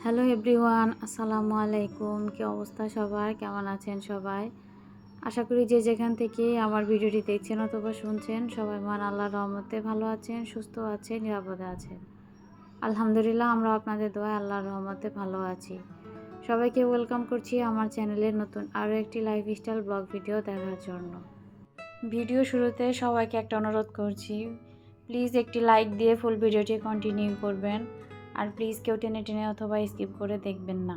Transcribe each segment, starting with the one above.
Hello everyone, আসসালামু আলাইকুম। কি অবস্থা সবার? কেমন আছেন সবাই? আশা করি যে যেখান থেকে আমার ভিডিওটি দেখছেন অথবা শুনছেন সবাই মহান আল্লাহর রহমতে ভালো আছেন, সুস্থ আছেন, নিরাপদে আছেন। আলহামদুলিল্লাহ, আমরা আপনাদের দোয়ায় আল্লাহর রহমতে ভালো আছি। সবাইকে ওয়েলকাম করছি আমার চ্যানেলের নতুন আরও একটি লাইফস্টাইল ব্লগ ভিডিও দেখার জন্য। ভিডিও শুরুতে সবাইকে একটা অনুরোধ করছি, প্লিজ একটি লাইক দিয়ে ফুল ভিডিওটি কন্টিনিউ করবেন। আর প্লিজ কেউ টেনে টেনে অথবা স্কিপ করে দেখবেন না।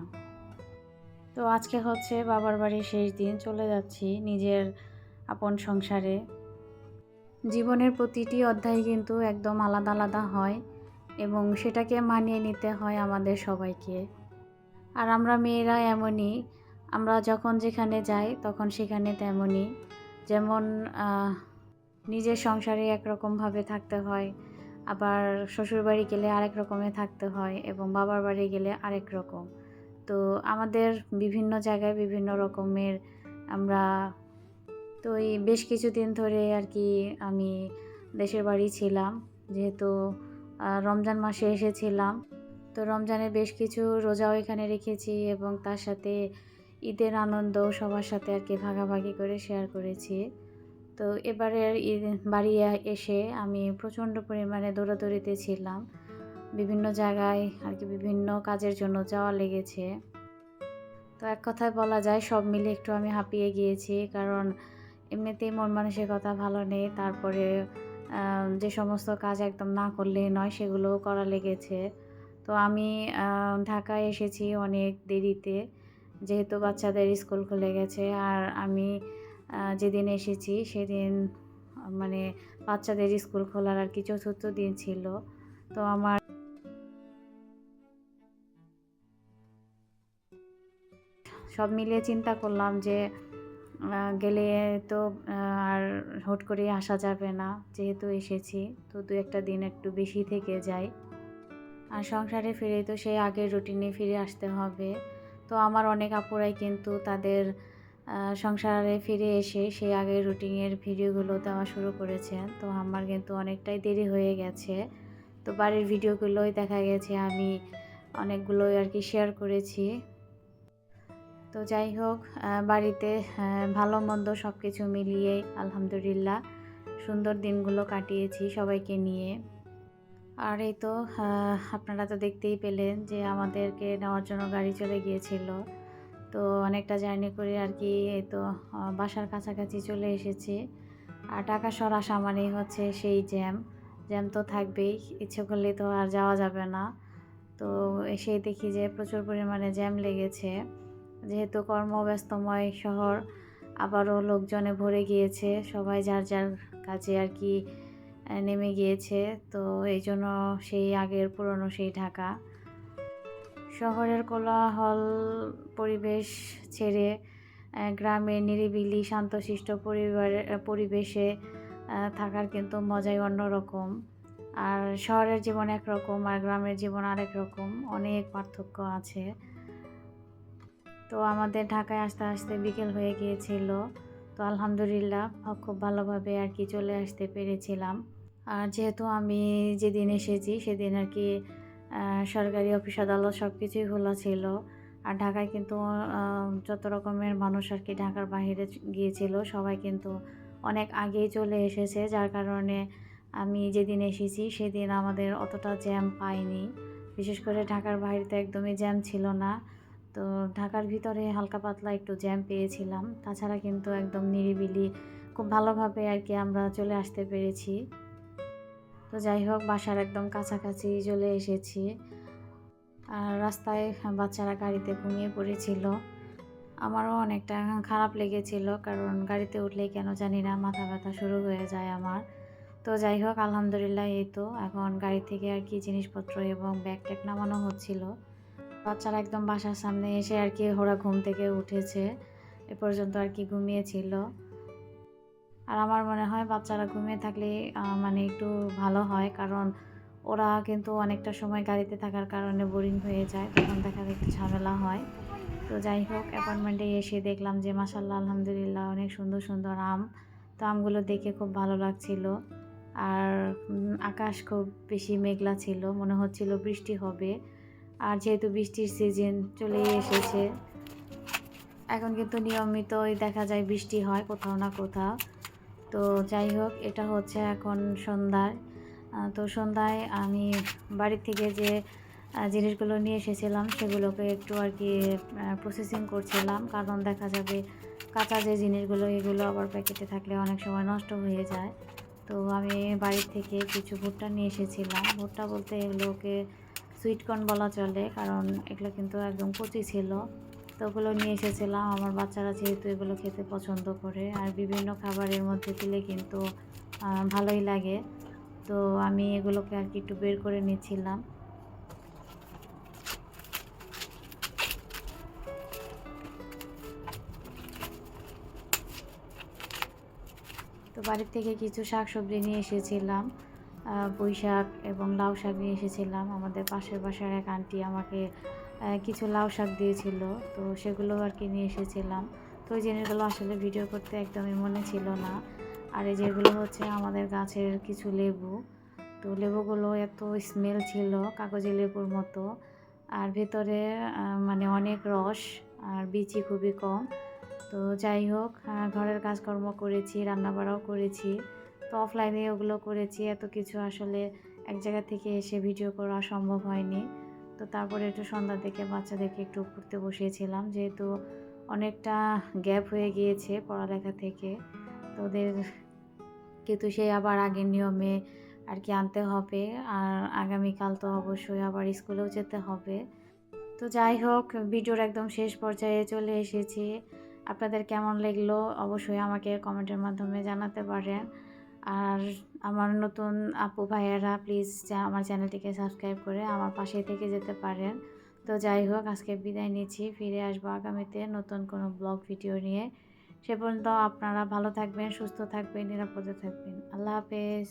তো আজকে হচ্ছে বাবার বাড়ির শেষ দিন, চলে যাচ্ছি নিজের আপন সংসারে। জীবনের প্রতিটি অধ্যায় কিন্তু একদম আলাদা আলাদা হয় এবং সেটাকে মানিয়ে নিতে হয় আমাদের সবাইকে। আর আমরা মেয়েরা এমনই, আমরা যখন যেখানে যাই তখন সেখানে তেমনই। যেমন নিজের সংসারে একরকমভাবে থাকতে হয়, আবার শ্বশুরবাড়ি গেলে আরেক রকমে থাকতে হয় এবং বাবার বাড়ি গেলে আরেক রকম। তো আমাদের বিভিন্ন জায়গায় বিভিন্ন রকমের আমরা। তো এই বেশ কিছুদিন ধরে আর কি আমি দেশের বাড়ি ছিলাম, যেহেতু রমজান মাসে এসেছিলাম। তো রমজানে বেশ কিছু রোজাও এখানে রেখেছি এবং তার সাথে ঈদের আনন্দ সবার সাথে আর কি ভাগাভাগি করে শেয়ার করেছি। তো এবারের ঈদ বাড়ি এসে আমি প্রচণ্ড পরিমাণে দৌড়াদৌড়িতে ছিলাম, বিভিন্ন জায়গায় আর কি বিভিন্ন কাজের জন্য যাওয়া লেগেছে। তো এক কথায় বলা যায় সব মিলে একটু আমি হাঁপিয়ে গিয়েছি, কারণ এমনিতেই মন মানসিকতা ভালো নেই, তারপরে যে সমস্ত কাজ একদম না করলেই নয় সেগুলোও করা লেগেছে। তো আমি ঢাকায় এসেছি অনেক দেরিতে, যেহেতু বাচ্চাদের স্কুল খুলে গেছে। আর আমি যেদিন এসেছি সেদিন মানে বাচ্চাদের স্কুল খোলার আর কি চতুর্থ দিন ছিল। তো আমার সব মিলিয়ে চিন্তা করলাম যে গেলে তো আর হুট করে আসা যাবে না, যেহেতু এসেছি তো দু একটা দিন একটু বেশি থেকে যাই। আর সংসারে ফিরে তো সেই আগের রুটিনে ফিরে আসতে হবে। তো আমার অনেক আপুরাই কিন্তু তাদের সংসারে ফিরে এসে সেই আগের রুটিনের ভিডিওগুলো দেওয়া শুরু করেছেন। তো আমার কিন্তু অনেকটাই দেরি হয়ে গেছে। তো বাড়ির ভিডিওগুলোই দেখা গেছে আমি অনেকগুলোই আর কি শেয়ার করেছি। তো যাই হোক, বাড়িতে ভালো মন্দ সব কিছু মিলিয়ে আলহামদুলিল্লাহ সুন্দর দিনগুলো কাটিয়েছি সবাইকে নিয়ে। আর এই তো আপনারা তো দেখতেই পেলেন যে আমাদেরকে নেওয়ার জন্য গাড়ি চলে গিয়েছিল। তো অনেকটা জার্নি করে আর কি এই তো বাসার কাছাকাছি চলে এসেছি। আর ঢাকা শহর আসা মানেই হচ্ছে সেই জ্যাম, জ্যাম তো থাকবেই, ইচ্ছে করলে তো আর যাওয়া যাবে না। তো এসে দেখি যে প্রচুর পরিমাণে জ্যাম লেগেছে, যেহেতু কর্মব্যস্তময় শহর, আবারও লোকজনে ভরে গিয়েছে, সবাই যার যার কাজে আর কি নেমে গিয়েছে। তো এই জন্য সেই আগের পুরনো সেই ঢাকা শহরের কোলাহল পরিবেশ ছেড়ে গ্রামের নিরিবিলি শান্তশিষ্ট পরিবেশে থাকার কিন্তু মজাই অন্যরকম। আর শহরের জীবন একরকম আর গ্রামের জীবন আরেক রকম, অনেক পার্থক্য আছে। তো আমাদের ঢাকায় আসতে আসতে বিকেল হয়ে গিয়েছিল। তো আলহামদুলিল্লাহ খুব ভালোভাবে আর কি চলে আসতে পেরেছিলাম। আর যেহেতু আমি যেদিন এসেছি সেদিন আর কি সরকারি অফিস আদালত সব কিছুই খোলা ছিল। আর ঢাকায় কিন্তু যত রকমের মানুষ আর কি ঢাকার বাইরে গিয়েছিল সবাই কিন্তু অনেক আগেই চলে এসেছে, যার কারণে আমি যেদিন এসেছি সেদিন আমাদের অতটা জ্যাম পাইনি। বিশেষ করে ঢাকার বাইরে তো একদমই জ্যাম ছিল না। তো ঢাকার ভিতরে হালকা পাতলা একটু জ্যাম পেয়েছিলাম, তাছাড়া কিন্তু একদম নিরিবিলি খুব ভালোভাবে আর কি আমরা চলে আসতে পেরেছি। তো যাই হোক, বাসার একদম কাছাকাছি চলে এসেছি। আর রাস্তায় বাচ্চারা গাড়িতে ঘুমিয়ে পড়েছিল, আমারও অনেকটা খারাপ লেগেছিল, কারণ গাড়িতে উঠলেই কেন জানি না মাথা ব্যথা শুরু হয়ে যায় আমার। তো যাই হোক আলহামদুলিল্লাহ এই তো এখন গাড়ি থেকে আর কি জিনিসপত্র এবং ব্যাগ ট্যাগ নামানো হচ্ছিল। বাচ্চারা একদম বাসার সামনে এসে আর কি ওরা ঘুম থেকে উঠেছে, এ পর্যন্ত আর কি ঘুমিয়েছিল। আর আমার মনে হয় বাচ্চারা ঘুমিয়ে থাকলে মানে একটু ভালো হয়, কারণ ওরা কিন্তু অনেকটা সময় গাড়িতে থাকার কারণে বোরিং হয়ে যায়, তখন দেখার একটু ঝামেলা হয়। তো যাই হোক, অ্যাপার্টমেন্টে এসে দেখলাম যে মাশাআল্লাহ আলহামদুলিল্লাহ অনেক সুন্দর সুন্দর আম। তো আমগুলো দেখে খুব ভালো লাগছিল। আর আকাশ খুব বেশি মেঘলা ছিল, মনে হচ্ছিল বৃষ্টি হবে। আর যেহেতু বৃষ্টির সিজন চলেই এসেছে, এখন কিন্তু নিয়মিতই দেখা যায় বৃষ্টি হয় কোথাও না কোথাও। তো যাই হোক, এটা হচ্ছে এখন সন্ধ্যায়। তো সন্ধ্যায় আমি বাড়ি থেকে যে জিনিসগুলো নিয়ে এসেছিলাম সেগুলোকে একটু আর কি প্রসেসিং করছিলাম, কারণ দেখা যাবে কাঁচা যে জিনিসগুলো এগুলো আবার প্যাকেটে থাকলে অনেক সময় নষ্ট হয়ে যায়। তো আমি বাড়ি থেকে কিছু ভুট্টা নিয়ে এসেছিলাম। ভুট্টা বলতে এগুলোকে সুইট কর্ন বলা চলে, কারণ এগুলো কিন্তু একদম কচি ছিল। তো ওগুলো নিয়ে এসেছিলাম, আমার বাচ্চারা যেহেতু এগুলো খেতে পছন্দ করে আর বিভিন্ন খাবারের মধ্যে দিলে কিন্তু ভালোই লাগে। তো আমি এগুলোকে আর কি একটু বের করে নিচ্ছিলাম। তো বাড়ির থেকে কিছু শাকসবজি নিয়ে এসেছিলাম, পুঁই শাক এবং লাউ শাক নিয়ে এসেছিলাম। আমাদের পাশের বাসার এক আন্টি আমাকে কিছু লাউ শাক দিয়েছিল, তো সেগুলো আর কি নিয়ে এসেছিলাম। তো ওই জিনিসগুলো আসলে ভিডিও করতে একদমই মনে ছিল না। আর এই যেগুলো হচ্ছে আমাদের গাছের কিছু লেবু। তো লেবুগুলো এত স্মেল ছিল কাগজি লেবুর মতো, আর ভেতরে মানে অনেক রস, আর বিচি খুবই কম। তো যাই হোক, ঘরের কাজকর্ম করেছি, রান্নাবাড়াও করেছি। তো অফলাইনে ওগুলো করেছি, এত কিছু আসলে এক জায়গা থেকে এসে ভিডিও করা সম্ভব হয়নি। তো তারপরে একটু সন্ধ্যার দিকে বাচ্চাদেরকে একটু পড়তে বসিয়েছিলাম, যেহেতু অনেকটা গ্যাপ হয়ে গিয়েছে পড়ালেখা থেকে। তো ওদের কিন্তু সেই আবার আগের নিয়মে আর কি আনতে হবে, আর আগামীকাল তো অবশ্যই আবার স্কুলেও যেতে হবে। তো যাই হোক, ভিডিওর একদম শেষ পর্যায়ে চলে এসেছি। আপনাদের কেমন লাগলো অবশ্যই আমাকে কমেন্টের মাধ্যমে জানাতে পারেন। আর আমার নতুন আপু ভাইয়েরা প্লিজ আমার চ্যানেলটিকে সাবস্ক্রাইব করে আমার পাশে থেকে যেতে পারেন। তো যাই হোক, আজকে বিদায় নিচ্ছি, ফিরে আসবো আগামীতে নতুন কোনো ব্লগ ভিডিও নিয়ে। সে পর্যন্ত আপনারা ভালো থাকবেন, সুস্থ থাকবেন, নিরাপদে থাকবেন। আল্লাহ হাফেজ।